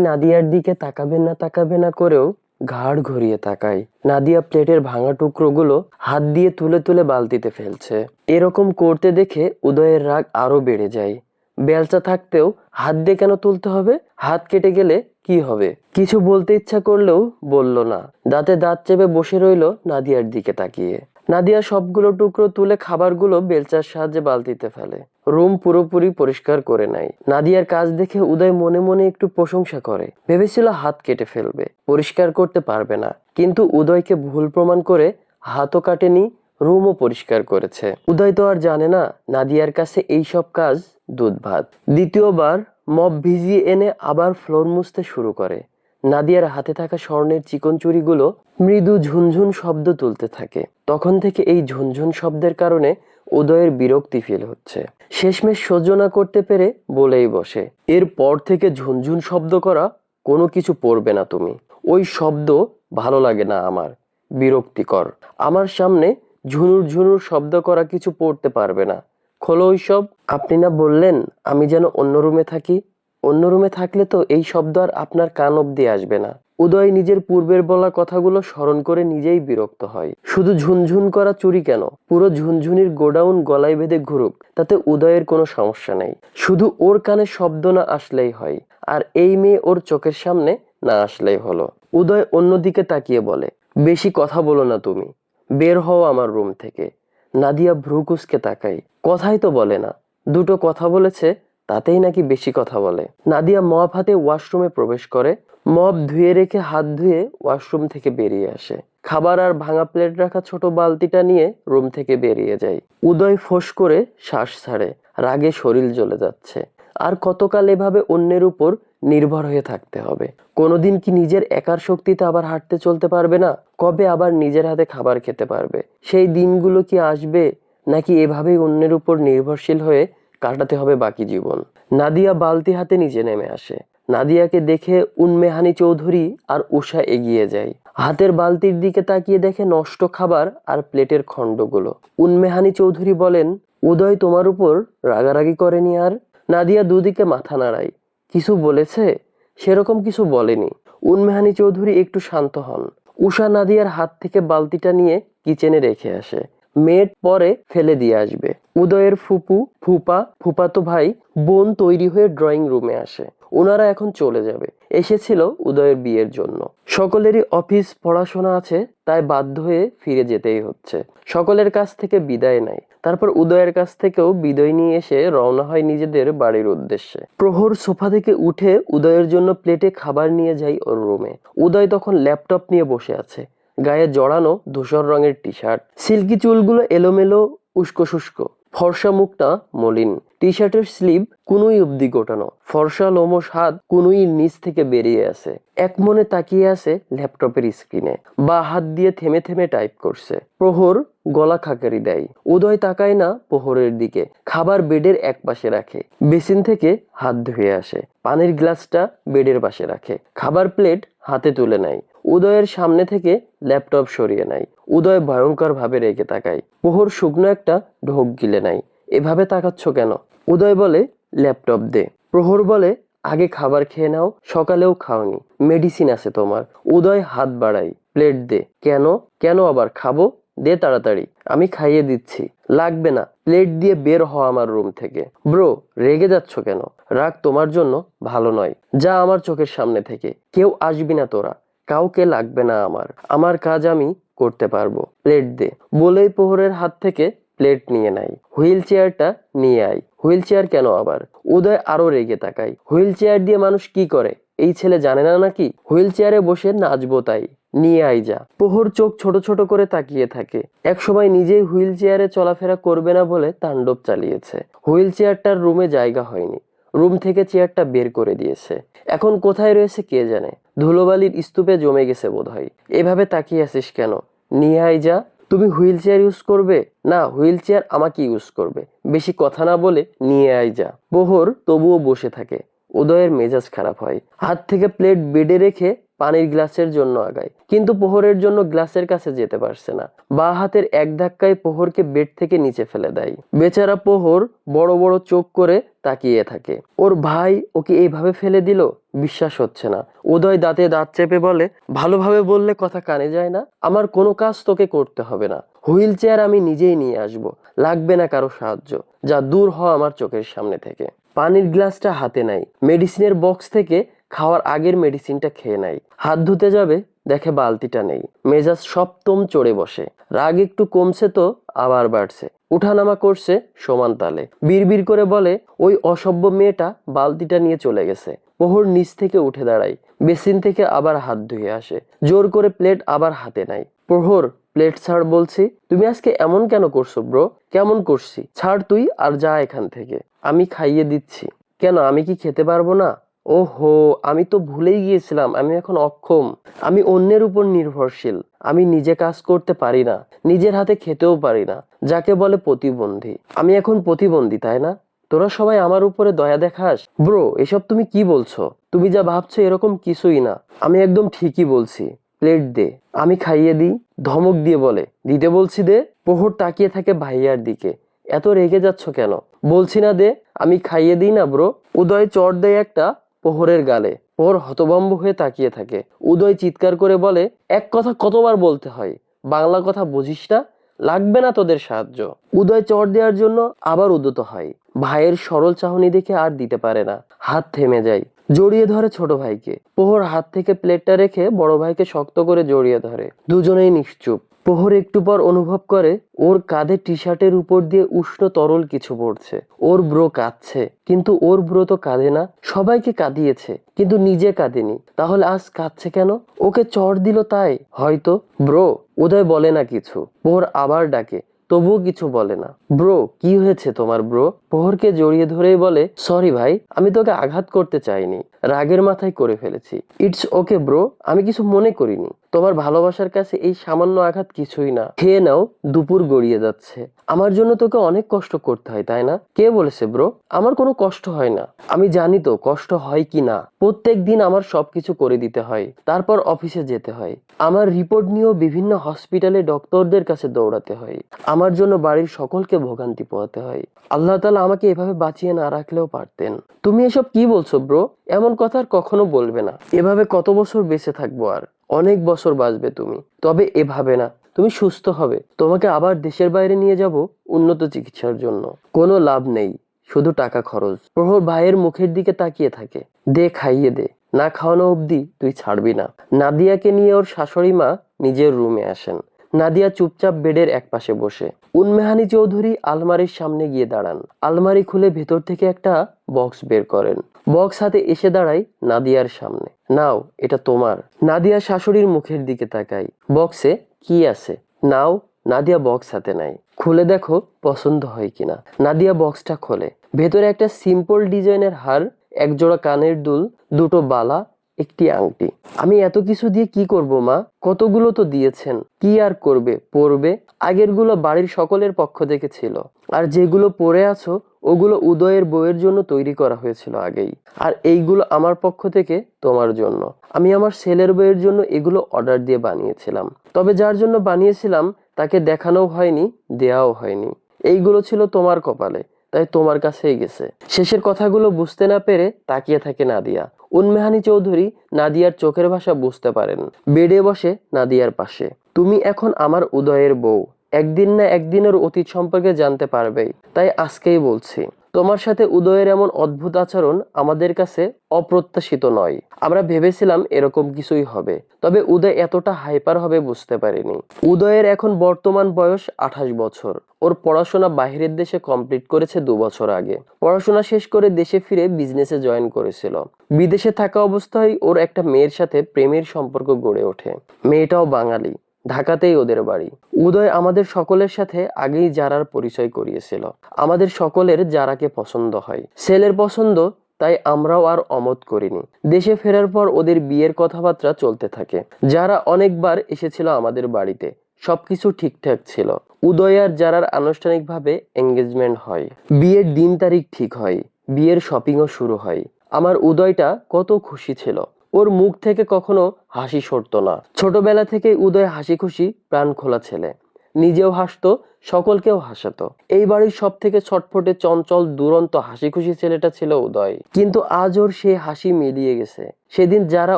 উদয় নাদিয়ার দিকে তাকাবে না করেও ঘাড় ঘুরিয়ে তাকায়। নাদিয়া প্লেটের ভাঙা টুকরোগুলো হাত দিয়ে তুলে তুলে বালতিতে ফেলছে। এরকম করতে দেখে উদয়ের রাগ আরো বেড়ে যায়। বেলচা থাকতেও হাত দিয়ে কেন তুলতে হবে? হাত কেটে গেলে কি হবে? কিছু বলতে ইচ্ছা করলেও বলল না। দাঁতে দাঁত চেপে বসে রইল নাদিয়ার দিকে তাকিয়ে। নাদিয়া সবগুলো টুকরো তুলে খাবারগুলো বেলচার সাহায্যে বালতিতে ফেলে। রুম পুরোপুরি পরিষ্কার করে নেয়। নাদিয়ার কাজ দেখে উদয় মনে মনে একটু প্রশংসা করে। ভেবেছিল হাত কেটে ফেলবে, পরিষ্কার করতে পারবে না, কিন্তু উদয়কে ভুল প্রমাণ করে হাতও কাটেনি, রুমও পরিষ্কার করেছে। উদয় তো আর জানে না নাদিয়ার কাছে এই সব কাজ দুধ ভাত। দ্বিতীয়বার মপ ভিজিয়ে এনে আবার ফ্লোর মুছতে শুরু করে। নাদিয়ার হাতে থাকা স্বর্ণের চিকন চুড়িগুলো মৃদু ঝুনঝুন শব্দ তুলতে থাকে। তখন থেকে এই ঝুনঝুন শব্দের কারণে উদয়ের বিরক্তি ফিল হচ্ছে। শেষমেশ সহ্য না করতে পেরে বলেই বসে, এরপর থেকে ঝুনঝুন শব্দ করা কোনো কিছু পড়বে না তুমি। ওই শব্দ ভালো লাগে না আমার, বিরক্তিকর। আমার সামনে ঝুনুর ঝুনুর শব্দ করা কিছু পড়তে পারবে না। খোলো ওই সব। আপনি না বললেন আমি যেন অন্য রুমে থাকি? অন্য রুমে থাকলে তো এই শব্দ আর আপনার কান অব্দি আসবে না। উদয় নিজের পূর্বের বলা কথাগুলো স্মরণ করে নিজেই বিরক্ত হয়। শুধু ঝুনঝুন করা চুরি কেন, পুরো ঝুনঝুনির গোডাউন গলায় বেঁধে ঘুরুক, তাতে উদয়ের কোনো সমস্যা নেই। শুধু ওর কানে শব্দ না আসলেই হয়, আর এই মেয়ে ওর চোখের সামনে না আসলেই হলো। উদয় অন্যদিকে তাকিয়ে বলে, বেশি কথা বলো না তুমি, বের হও আমার রুম থেকে। নাদিয়া ভ্রু কুঁচকে তাকায়। কথাই তো বলে না, দুটো কথা বলেছে তাতেই নাকি বেশি কথা বলে। নাদিয়া মপ হাতে ওয়াশরুমে প্রবেশ করে। মপ ধুয়ে রেখে হাত ধুয়ে ওয়াশরুম থেকে বেরিয়ে আসে। খাবার আর ভাঙা প্লেট রাখা ছোট বালতিটা নিয়ে রুম থেকে বেরিয়ে যায়। উদয় ফোঁস করে শ্বাস ছাড়ে। রাগে শরীর জ্বলে যাচ্ছে। আর কতকাল এভাবে অন্যের উপর নির্ভর হয়ে থাকতে হবে? কোনোদিন কি নিজের একার শক্তিতে আবার হাঁটতে চলতে পারবে না? কবে আবার নিজের হাতে খাবার খেতে পারবে? সেই দিনগুলো কি আসবে, নাকি এভাবেই অন্যের উপর নির্ভরশীল হয়ে কাটাতে হবে বাকি জীবন? নাদিয়া বালতি হাতে নিচে নেমে আসে। নাদিয়াকে দেখে উন্মেহানি চৌধুরী আর উষা এগিয়ে যায়। হাতের বালতির দিকে তাকিয়ে দেখে নষ্ট খাবার আর প্লেটের খণ্ডগুলো। উন্মেহানি চৌধুরী বলেন, উদয় তোমার উপর রাগারাগি করেনি আর? নাদিয়া দুদিকে মাথা নাড়ায়। কিছু বলেছে? সেরকম কিছু বলেনি। উন্মেহানি চৌধুরী একটু শান্ত হন। উষা নাদিয়ার হাত থেকে বালতিটা নিয়ে কিচেনে রেখে আসে। মেড পরে ফেলে দিয়ে আসবে। উদয়ের ফুপু, ফুপা, ফুপাতো ভাই, বোন তৈরি হয়ে ড্রয়িং রুমে আসে। ওনারা এখন চলে যাবে। এসেছিল উদয়ের বিয়ের জন্য। সকলেরই অফিস, পড়াশোনা আছে, তাই বাধ্য হয়ে ফিরে যেতেই হচ্ছে। সকলের কাছ থেকে বিদায় নেয়। তারপর উদয়ের কাছ থেকেও বিদায় নিয়ে এসে রওনা হয় নিজেদের বাড়ির উদ্দেশ্যে। প্রহর সোফা থেকে উঠে উদয়ের জন্য প্লেটে খাবার নিয়ে যায় ওর রুমে। উদয় তখন ল্যাপটপ নিয়ে বসে আছে। গায়ে জড়ানো ধূসর রঙের টি শার্ট, সিল্কি চুলগুলো এলোমেলো, উস্কো শুষ্কো, ফর্সা মুখটা মলিন। টি শার্টের স্লিভ কুনুই অব্দি গোটানো, ফর্সা লোমশ হাত কুনুইর নিচ থেকে বেরিয়ে আসে। এক মনে তাকিয়ে আছে ল্যাপটপের স্ক্রিনে। বা হাত দিয়ে থেমে থেমে টাইপ করছে। প্রহর গলা খাকারি দেয়। উদয় তাকায় না প্রহরের দিকে। খাবার বেডের এক পাশে রাখে। বেসিন থেকে হাত ধুয়ে আসে। পানির গ্লাসটা বেডের পাশে রাখে। খাবার প্লেট হাতে তুলে নেয়। উদয়ের সামনে থেকে ল্যাপটপ সরিয়ে নেয়। উদয় ভয়ঙ্কর ভাবে রেগে তাকায়। প্রহর শুকনো একটা ঢোক গিলে নেয়। এভাবে তাকাচ্ছ কেন? উদয় বলে, ল্যাপটপ দে। প্রহর বলে, আগে খাবার খেয়ে নাও, সকালেও খাওনি, মেডিসিন আছে তোমার। উদয় হাত বাড়াই, প্লেট দে। কেন? কেন আবার? খাবো, দে তাড়াতাড়ি, আমি খাইয়ে দিচ্ছি। লাগবে না, প্লেট দিয়ে বের হ আমার রুম থেকে। ব্রো, রেগে যাচ্ছ কেন? রাগ তোমার জন্য ভালো নয়। যা আমার চোখের সামনে থেকে। কেউ আসবি না তোরা, কাউকে লাগবে না আমার। আমার কাজ আমি করতে পারবো। প্লেট দে। বলেই প্রহরের হাত থেকে প্লেট নিয়ে নেয়। হুইল চেয়ারটা নিয়ে আয়। হুইল চেয়ার কেন আবার? উদয় আরো রেগে তাকায়। হুইল চেয়ার দিয়ে মানুষ কি করে এই ছেলে জানে না নাকি? হুইল চেয়ারে বসে নাচবো তাই, নিয়ে আই যা। প্রহর চোখ ছোট ছোট করে তাকিয়ে থাকে। এক সময় নিজেই হুইল চেয়ারে চলাফেরা করবে না বলে তাণ্ডব চালিয়েছে। হুইল চেয়ারটার রুমে জায়গা হয়নি। রুম থেকে চেয়ারটা বের করে দিয়েছে। এখন কোথায় রয়েছে কে জানে। ধুলোবালির স্তূপে জমে গেছে বোধহয়। এভাবে তাকিয়ে আছিস কেন? নিয়ে আয় যা। তুমি হুইল চেয়ার ইউজ করবে না? হুইল চেয়ার আমাকে ইউজ করবে। বেশি কথা না বলে নিয়ে আয় যা। প্রহর তবুও বসে থাকে। উদয়ের মেজাজ খারাপ হয়। হাত থেকে প্লেট বেডে রেখে পানির গ্লাসের জন্য আগায়, কিন্তু প্রহরের জন্য গ্লাসের কাছে যেতে পারছে না। বাঁ হাতের এক ধাক্কায় প্রহরকে বেড থেকে নিচে ফেলে দেয়। বেচারা প্রহর বড় বড় চোখ করে তাকিয়ে থাকে। ওর ভাই ওকে এইভাবে ফেলে দিল, বিশ্বাস হচ্ছে না। উদয় দাঁতে দাঁত চেপে বলে, ভালোভাবে বললে কথা কানে যায় না? আমার কোনো কাজ তোকে করতে হবে না, হুইল চেয়ার আমি নিজেই নিয়ে আসব, লাগবে না কারো সাহায্য, যা দূর হ আমার চোখের সামনে থেকে। পানির গ্লাসটা হাতে নাই, মেডিসিনের বক্স থেকে খাওয়ার আগের মেডিসিনটা খেয়ে নাই। হাত ধুতে যাবে, দেখে বালতিটা নেই। মেজাজ সপ্তম চড়ে বসে। রাগ একটু কমছে তো আবার বাড়ছে। উঠানামা করছে সমান তালে। বিড়বিড় করে বলে, ওই অসভ্য মেয়েটা বালতিটা নিয়ে চলে গেছে। প্রহর নিচ থেকে উঠে দাঁড়ায়, বেসিন থেকে আবার হাত ধুয়ে আসে। জোর করে প্লেট আবার হাতে নাই। প্রহর, প্লেট ছাড় বলছি। তুমি আজকে এমন কেন করছো ব্রো? কেমন করছি? ছাড় তুই আর যা এখান থেকে। আমি খাইয়ে দিচ্ছি। কেন, আমি কি খেতে পারবো না? ওহো, আমি তো ভুলেই গিয়েছিলাম আমি এখন অক্ষম। আমি অন্যের উপর নির্ভরশীল। আমি নিজে কাজ করতে পারি না, নিজের হাতে খেতেও পারি না, যাকে বলে প্রতিবন্ধী। আমি এখন প্রতিবন্ধী, তাই না? তোরা সবাই আমার উপরে দয়া দেখাস? ব্রো, এসব তুমি কি বলছো? তুমি যা ভাবছো এরকম কিছুই না। আমি একদম ঠিকই বলছি। প্লেট দে, আমি খাইয়ে দিই। ধমক দিয়ে বলে, দিতে বলছি দে। প্রহর তাকিয়ে থাকে ভাইয়ার দিকে। এত রেগে যাচ্ছ কেন? বলছি না দে, আমি খাইয়ে দিই না ব্রো। উদয় চড় দেয় একটা প্রহরের গালে। প্রহর হতভম্ব হয়ে তাকিয়ে থাকে। উদয় চিৎকার করে বলে, এক কথা কতবার বলতে হয়? বাংলা কথা বুঝিস না? লাগবে না তোদের সাহায্য। উদয় চড় দেওয়ার জন্য আবার উদ্যত হয়। ভাইয়ের সরল চাহনি দেখে আর দিতে পারে না, হাত থেমে যায়। জড়িয়ে ধরে ছোট ভাইকে। প্রহর হাত থেকে প্লেটটা রেখে বড় ভাইকে শক্ত করে জড়িয়ে ধরে। দুজনেই নিশ্চুপ। প্রহর একটু পর অনুভব করে ওর কাঁধে টি শার্টের উপর দিয়ে উষ্ণ তরল কিছু পড়ছে। ওর ব্রো কাঁদছে, কিন্তু ওর ব্রো তো কাঁদে না। সবাইকে কাঁদিয়েছে কিন্তু নিজে কাঁদেনি, তাহলে আজ কাঁদছে কেন? ওকে চড় দিল তাই হয়তো। ব্রো। উদয় বলে না কিছু। প্রহর আবার ডাকে, তবুও কিছু বলে না। ব্রো, কি হয়েছে তোমার ব্রো? প্রহরকে জড়িয়ে ধরেই বলে, সরি ভাই, আমি তোকে আঘাত করতে চাইনি, রাগের মাথায় করে ফেলেছি। ইটস ওকে ব্রো, আমি কিছু মনে করিনি। তোমার ভালোবাসার কাছে এই সামান্য আঘাত কিছুই না। খেয়ে নাও, দুপুর গড়িয়ে যাচ্ছে। আমার জন্য তোকে অনেক কষ্ট করতে হয়, তাই না? কে বলেছে ব্রো আমার কোনো কষ্ট হয় না? আমি জানি তো কষ্ট হয় কি না। প্রত্যেক দিন আমার সবকিছু করে দিতে হয়, তারপর অফিসে যেতে হয়। আমার রিপোর্ট নিয়েও বিভিন্ন হসপিটালে ডক্টরদের কাছে দৌড়াতে হয়। আমার জন্য বাড়ির সকলকে ভোগান্তি পোহাতে হয়। আল্লাহ তাআলা আমাকে এভাবে বাঁচিয়ে না রাখলেও পারতেন। তুমি এসব কি বলছো ব্রো? এমন কথা আর কখনো বলবে না। এভাবে কত বছর বেঁচে থাকবো আর? অনেক বছর বাঁচবে তুমি, তবে এভাবে না। তুমি সুস্থ হবে, তোমাকে আবার দেশের বাইরে নিয়ে যাব উন্নত চিকিৎসার জন্য। কোনো লাভ নেই, শুধু টাকা খরচ। প্রহর ভাইয়ের মুখের দিকে তাকিয়ে থাকে। দে, খাইয়ে দে, না খাওয়ানো অবধি তুই ছাড়বি না। নাদিয়াকে নিয়ে ওর শাশুড়ি মা নিজের রুমে আসেন। নাদিয়া চুপচাপ বেডের একপাশে বসে। উন্মেহানি চৌধুরী আলমারির সামনে গিয়ে দাঁড়ান। আলমারি খুলে ভেতর থেকে একটা বক্স বের করেন। বক্স হাতে এসে দাঁড়ায় নাদিয়ার সামনে। নাও, এটা তোমার। নাদিয়া শাশুড়ির মুখের দিকে তাকায়। বক্সে কি আছে? নাও। নাদিয়া বক্স হাতে নেয়। খুলে দেখো পছন্দ হয় কিনা। নাদিয়া বক্সটা খোলে। ভেতরে একটা সিম্পল ডিজাইনের হার, এক জোড়া কানের দুল, দুটো বালা, একটি আংটি। আমি এত কিছু দিয়ে কি করব মা? কতগুলো তো দিয়েছেন। কি আর করবে, পরবে। আগের গুলো বাড়ির সকলের পক্ষ থেকে ছিল, আর যেগুলো পরে আছো ওগুলো উদয়ের বউয়ের জন্য তৈরি করা হয়েছিল আগেই। আর এইগুলো আমার পক্ষ থেকে তোমার জন্য। আমি আমার ছেলের বউয়ের জন্য এগুলো অর্ডার দিয়ে বানিয়েছিলাম, তবে যার জন্য বানিয়েছিলাম তাকে দেখানোও হয়নি, দেয়াও হয়নি। এইগুলো ছিল তোমার কপালে, তাই তোমার কাছেই গেছে। শেষের কথাগুলো বুঝতে না পেরে তাকিয়ে থাকে নাদিয়া। উন্মেহানি চৌধুরী নাদিয়ার চোখের ভাষা বুঝতে পারেন। বেডে বসে নাদিয়ার পাশে। তুমি এখন আমার উদয়ের বউ। একদিন না একদিন ওর অতীত সম্পর্কে জানতে পারবেই, তাই আজকেই বলছি, তোমার সাথে উদয়ের এমন অদ্ভুত আচরণ আমাদের কাছে অপ্রত্যাশিত নয়। আমরা ভেবেছিলাম এরকম কিছুই হবে, তবে উদয় এতটা হাইপার হবে বুঝতে পারিনি। উদয়ের এখন বর্তমান বয়স 28 বছর। ওর পড়াশোনা বাইরের দেশে কমপ্লিট করেছে 2 বছর আগে। পড়াশোনা শেষ করে দেশে ফিরে বিজনেসে জয়েন করেছিল। বিদেশে থাকা অবস্থায় ওর একটা মেয়ের সাথে প্রেমের সম্পর্ক গড়ে ওঠে। মেয়েটাও বাঙালি, ঢাকাতেই ওদের বাড়ি। উদয় আমাদের সকলের সাথে আগেই যারার পরিচয় করিয়েছিল। আমাদের সকলের যারাকে পছন্দ হয়, ছেলের পছন্দ, তাই আমরাও আর অমত করিনি। দেশে ফেরার পর ওদের বিয়ের কথাবার্তা চলতে থাকে। যারা অনেকবার এসেছিল আমাদের বাড়িতে, সবকিছু ঠিকঠাক ছিল। উদয় আর যারার আনুষ্ঠানিকভাবে এঙ্গেজমেন্ট হয়, বিয়ের দিন তারিখ ঠিক হয়, বিয়ের শপিংও শুরু হয়। আমার উদয়টা কত খুশি ছিল। ওর মুখ থেকে কখনো হাসি সরতো না। ছোটবেলা থেকে উদয় হাসি খুশি প্রাণ খোলা ছেলে, নিজেও হাসতো, সকলকেও হাসাতো। এই বাড়ির সব থেকে ছটফটে চঞ্চল দুরন্ত হাসি খুশি ছেলেটা ছিল উদয়। কিন্তু আজ ওর সেই হাসি মিলিয়ে গেছে সেদিন যারা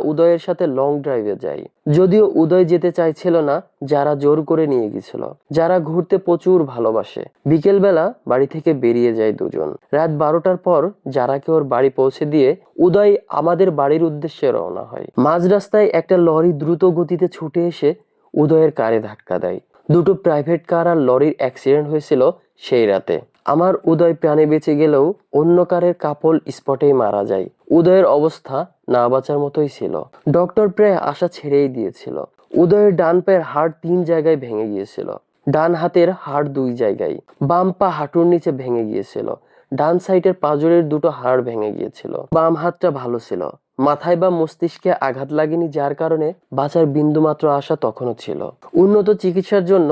উদয়ের সাথে লং ড্রাইভে যায়। যদিও উদয় যেতে চাইছিল না, যারা জোর করে নিয়ে গেছিল। যারা ঘুরতে প্রচুর ভালোবাসে। বিকেল বেলা বাড়ি থেকে বেরিয়ে যায় দুজন। রাত 12টার পর যারাকে ওর বাড়ি পৌঁছে দিয়ে উদয় আমাদের বাড়ির উদ্দেশ্যে রওনা হয়। মাঝ রাস্তায় একটা লরি দ্রুত গতিতে ছুটে এসে উদয়ের কারে ধাক্কা দেয়। দুটো প্রাইভেট কার আর লরির অ্যাক্সিডেন্ট হয়েছিল সেই রাতে। আমার উদয় প্রাণে বেঁচে গেলেও অন্য কারের কাপল স্পটেই মারা যায়। উদয়ের অবস্থা না বাঁচার মতোই ছিল। ডক্টর প্রায় আশা ছেড়েই দিয়েছিল। উদয়ের ডান পায়ের হাড় 3 জায়গায় ভেঙে গিয়েছিল, ডান হাতের হাড় 2 জায়গায়, বাম পা হাঁটুর নিচে ভেঙে গিয়েছিল, ডান সাইডের পাঁজরের দুটো হাড় ভেঙে গিয়েছিল। বাম হাতটা ভালো ছিল, মাথায় বা মস্তিষ্কে আঘাত লাগেনি, যার কারণে বাঁচার বিন্দুমাত্র আশা তখনও ছিল। উন্নত চিকিৎসার জন্য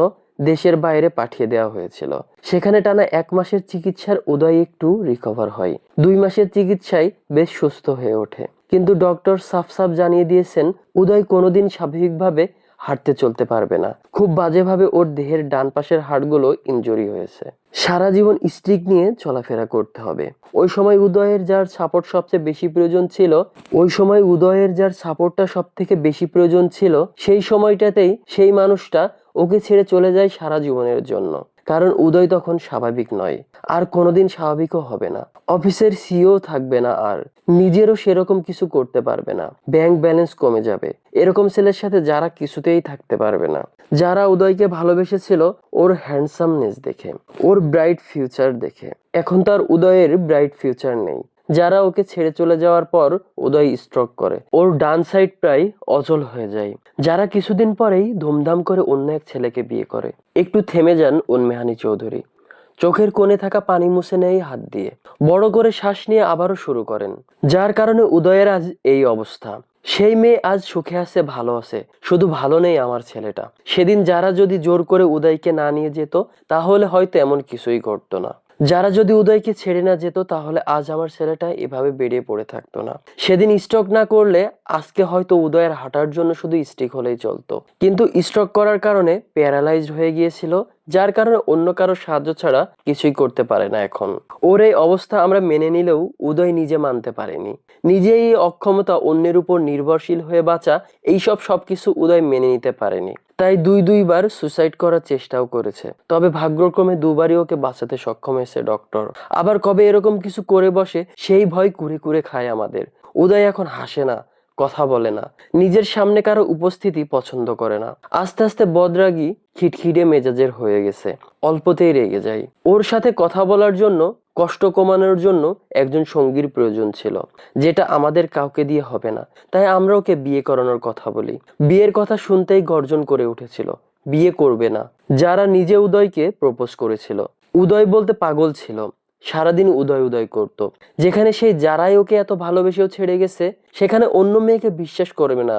দেশের বাইরে পাঠিয়ে দেওয়া হয়েছিল। সেখানে টানা 1 মাসের চিকিৎসার উদয় একটু রিকভার হয়। 2 মাসের চিকিৎসায় বেশ সুস্থ হয়ে ওঠে। কিন্তু ডক্টর সাফ সাফ জানিয়ে দিয়েছেন উদয় কোনোদিন স্বাভাবিকভাবে হাঁটতে চলতে পারবে না। খুব বাজেভাবে ওর দেহের ডান পাশের হাড়গুলো ইনজুরি হয়েছে। সারা জীবন স্টিক নিয়ে চলাফেরা করতে হবে। ওই সময় উদয়ের যার সাপোর্ট সবচেয়ে বেশি প্রয়োজন ছিল, সেই সময়টাতেই সেই মানুষটা ওকে ছেড়ে চলে যায় সারা জীবনের জন্য। কারণ উদয় তখন স্বাভাবিক নয়, আর কোনোদিন স্বাভাবিকও হবে না। অফিসের সিও থাকবে না, আর নিজেরও সেরকম কিছু করতে পারবে না। ব্যাংক ব্যালেন্স কমে যাবে। এরকম ছেলের সাথে যারা কিছুতেই থাকতে পারবে না। যারা উদয়কে ভালোবেসেছিল ওর হ্যান্ডসামনেস দেখে, ওর ব্রাইট ফিউচার দেখে। এখন তার উদয়ের ব্রাইট ফিউচার নেই। যারা ওকে ছেড়ে চলে যাওয়ার পর উদয় স্ট্রোক করে, ওর ডান সাইড প্রায় অচল হয়ে যায়। যারা কিছুদিন পরেই ধুমধাম করে অন্য এক ছেলেকে বিয়ে করে। একটু থেমে যান উন্মেহানি চৌধুরী। চোখের কোণে থাকা পানি মুছে নেয় হাত দিয়ে। বড় করে শ্বাস নিয়ে আবারও শুরু করেন। যার কারণে উদয়ের আজ এই অবস্থা। সেই মেয়ে আজ সুখে আছে, ভালো আছে, শুধু ভালো নেই আমার ছেলেটা। সেদিন যারা যদি জোর করে উদয়কে না নিয়ে যেত তাহলে হয়তো এমন কিছুই ঘটতো না। যারা যদি উদয়কে ছেড়ে না যেত তাহলে আজ আমার ছেলেটা এভাবে বেরিয়ে পড়ে থাকতো না। সেদিন স্ট্রোক না করলে আজকে হয়তো উদয়ের হাঁটার জন্য শুধু স্টিক হলেই চলতো। কিন্তু স্ট্রোক করার কারণে প্যারালাইজড হয়ে গিয়েছিল, যার কারণে অন্য কারো সাহায্য ছাড়া কিছুই করতে পারে না এখন। ওর এই অবস্থা আমরা মেনে নিলেও উদয় নিজে মানতে পারেনি। নিজে এই অক্ষমতা, অন্যের উপর নির্ভরশীল হয়ে বাঁচা, এইসব সবকিছু উদয় মেনে নিতে পারেনি। তাই দুইবার সুসাইড করার চেষ্টাও করেছে। তবে ভাগ্যক্রমে দুবারই ওকে বাঁচাতে সক্ষম হয়েছে ডক্টর। আবার কবে এরকম কিছু করে বসে সেই ভয় কুরে কুরে খায় আমাদের। উদয় এখন হাসে না, কথা বলে না, নিজের সামনে কারো উপস্থিতি পছন্দ করে না। আস্তে আস্তে বদরাগী, খিটখিটে মেজাজের হয়ে গেছে। অল্পতেই রেগে যায়। ওর সাথে কথা বলার জন্য, কষ্ট কমানোর জন্য একজন সঙ্গীর প্রয়োজন ছিল, যেটা আমাদের কাউকে দিয়ে হবে না। তাই আমরা ওকে বিয়ে করানোর কথা বলি। বিয়ের কথা শুনতেই গর্জন করে উঠেছিল, বিয়ে করবে না। যারা নিজে উদয়কে প্রপোজ করেছিল। উদয় বলতে পাগল ছিল, সারাদিন উদয় উদয় করত। যেখানে সেই যারাই ওকে এত ভালোবেসেও ছেড়ে গেছে, সেখানে অন্য মেয়েকে বিশ্বাস করবে না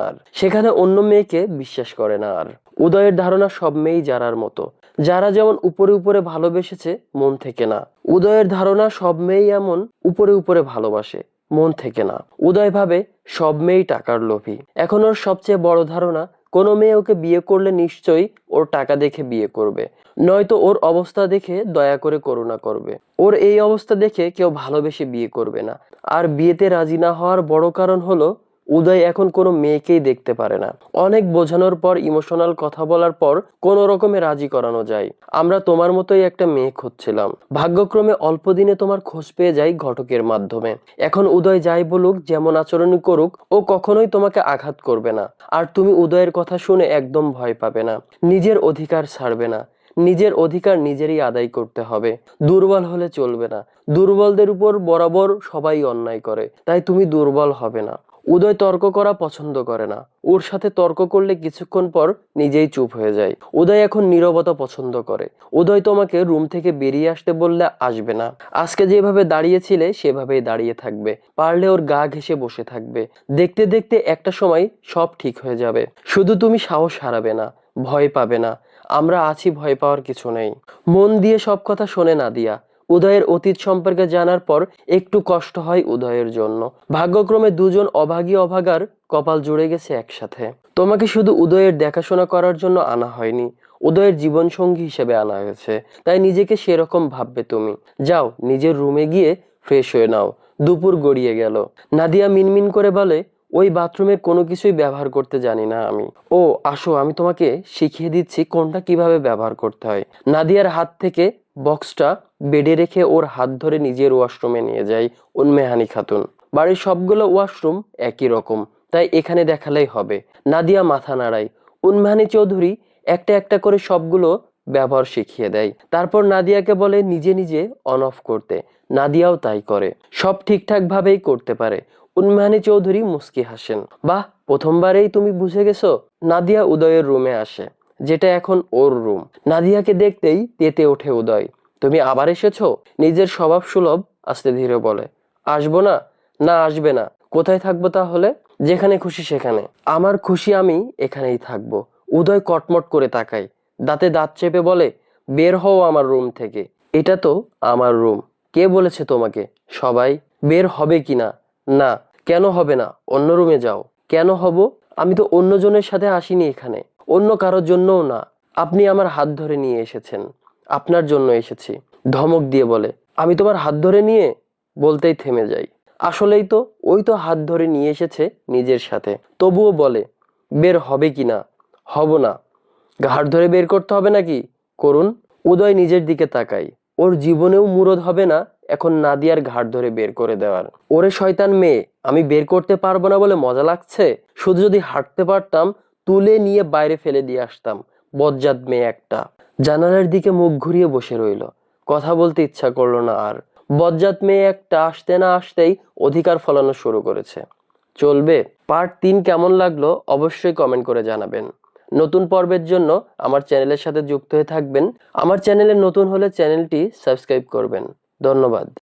আর, উদয়ের ধারণা সব মেয়েই যারার মতো। যারা যেমন উপরে উপরে ভালোবেসেছে, মন থেকে না। উদয়ের ধারণা সব মেয়েই এমন উপরে উপরে ভালোবাসে, মন থেকে না। উদয় ভাবে সব মেয়েই টাকার লোভী। এখন ওর সবচেয়ে বড় ধারণা, কোনো মেয়ে ওকে বিয়ে করলে নিশ্চয়ই ওর টাকা দেখে বিয়ে করবে, নয়তো ওর অবস্থা দেখে দয়া করে করুণা করবে। ওর এই অবস্থা দেখে কেউ ভালোবেসে বিয়ে করবে না। আর বিয়েতে রাজি না হওয়ার বড় কারণ হলো উদয় এখন কোনো মেয়েকেই দেখতে পারে না। অনেক বোঝানোর পর, ইমোশনাল কথা বলার পর কোনো রকমে রাজি করানো যায়। আমরা তোমার মতোই একটা মেয়ে খুঁজছিলাম। ভাগ্যক্রমে অল্প দিনে তোমার খোঁজ পেয়ে যাই ঘটকের মাধ্যমে। এখন উদয় যাই বলুক, যেমন আচরণই করুক, ও কখনোই তোমাকে আঘাত করবে না। আর তুমি উদয়ের কথা শুনে একদম ভয় পাবে না। নিজের অধিকার ছাড়বে না। নিজের অধিকার নিজেরই আদায় করতে হবে। দুর্বল হলে চলবে না। দুর্বলদের উপর বরাবর সবাই অন্যায় করে, তাই তুমি দুর্বল হবে না। উদয় তর্ক করা পছন্দ করে না। ওর সাথে তর্ক করলে কিছুক্ষণ পর নিজেই চুপ হয়ে যায়। উদয় এখন নীরবতা পছন্দ করে। উদয় তোমাকে রুম থেকে বেরিয়ে আসতে বললে আসবে না। আজকে যেভাবে দাঁড়িয়েছিলে সেভাবেই দাঁড়িয়ে থাকবে। পারলে ওর গা ঘেঁষে বসে থাকবে। দেখতে দেখতে একটা সময় সব ঠিক হয়ে যাবে। শুধু তুমি সাহস হারাবে না, ভয় পাবে না। আমরা আছি, ভয় পাওয়ার কিছু নেই। মন দিয়ে সব কথা শোনে নাদিয়া। উদয়ের অতীত সম্পর্কে জানার পর একটু কষ্ট হয় উদয়ের জন্য। ভাগ্যক্রমে দুজন অভাগী অভাগার কপাল জুড়ে গেছে একসাথে। তোমাকে শুধু উদয়ের দেখাশোনা করার জন্য আনা হয়নি, উদয়ের জীবন সঙ্গী হিসেবে আনা হয়েছে। তাই নিজেকে সেরকম ভাববে তুমি। যাও নিজের রুমে গিয়ে ফ্রেশ হয়ে নাও। দুপুর গড়িয়ে গেল। নাদিয়া মিনমিন করে বলে, ওই বাথরুমের কোনো কিছুই ব্যবহার করতে জানি না আমি। ও আসো, আমি তোমাকে শিখিয়ে দিচ্ছি কোনটা কিভাবে ব্যবহার করতে হয়। নাদিয়ার হাত থেকে বক্সটা বেডে রেখে ওর হাত ধরে নিজের ওয়াশরুমে নিয়ে যায় উন্মেহানি খাতুন। বাড়ির সবগুলো ওয়াশরুম একই রকম, তাই এখানে দেখালেই হবে। নাদিয়া মাথা নাড়ায়। উন্মেহানি চৌধুরী একটা একটা করে সবগুলো ব্যবহার শিখিয়ে দেয়। তারপর নাদিয়াকে বলে নিজে নিজে অন অফ করতে। নাদিয়াও তাই করে, সব ঠিকঠাক ভাবেই করতে পারে। উন্মেহানি চৌধুরী মুস্কি হাসেন। বাহ, প্রথমবারেই তুমি বুঝে গেছো। নাদিয়া উদয়ের রুমে আসে, যেটা এখন ওর রুম। নাদিয়াকে দেখতেই তেতে ওঠে উদয়। তুমি আবার এসেছো? নিজের স্বভাব সুলভ আস্তে ধীরে বলে। আসবো না? না আসবে না। কোথায় থাকবো তাহলে? যেখানে খুশি সেখানে। আমার খুশি আমি এখানেই থাকবো। উদয় কটমট করে তাকায়, দাঁতে দাঁত চেপে বলে, বের হও আমার রুম থেকে। এটা তো আমার রুম। কে বলেছে তোমাকে? সবাই। বের হবে কিনা? না। কেন হবে না? অন্য রুমে যাও। কেন হব? আমি তো অন্যজনের সাথে আসিনি এখানে, অন্য কারোর জন্যও না। আপনি আমার হাত ধরে নিয়ে এসেছেন, আপনার জন্য এসেছি। ধমক দিয়ে বলে। আমি তোমার হাত ধরে নিয়ে বলতেই থেমে যাই। আসলেই তো, ওই তো হাত ধরে নিয়ে এসেছে নিজের সাথে। তবুও বলে, বের হবে কিনা? হব না। ঘাড় ধরে বের করতে হবে নাকি? করুন। উদয় নিজের দিকে তাকায়। ওর জীবনেও মুরদ হবে না এখন নাদিয়ার ঘাড় ধরে বের করে দেওয়ার। ওরে শয়তান মেয়ে, আমি বের করতে পারবো না বলে মজা লাগছে? শুধু যদি হাঁটতে পারতাম, তুলে নিয়ে বাইরে ফেলে দিয়ে আসতাম। বজ্জাত মেয়ে একটা। জানালার দিকে মুখ ঘুরিয়ে বসে রইল। কথা বলতে ইচ্ছা করলো না আর। বজ্জাত মেয়ে একটা আসতে না আসতেই অধিকার ফলানো শুরু করেছে। চলবে। পার্ট 3 কেমন লাগলো অবশ্যই কমেন্ট করে জানাবেন। নতুন পর্বের জন্য আমার চ্যানেলের সাথে যুক্ত হয়ে থাকবেন। আমার চ্যানেলে নতুন হলে চ্যানেলটি সাবস্ক্রাইব করবেন। ধন্যবাদ।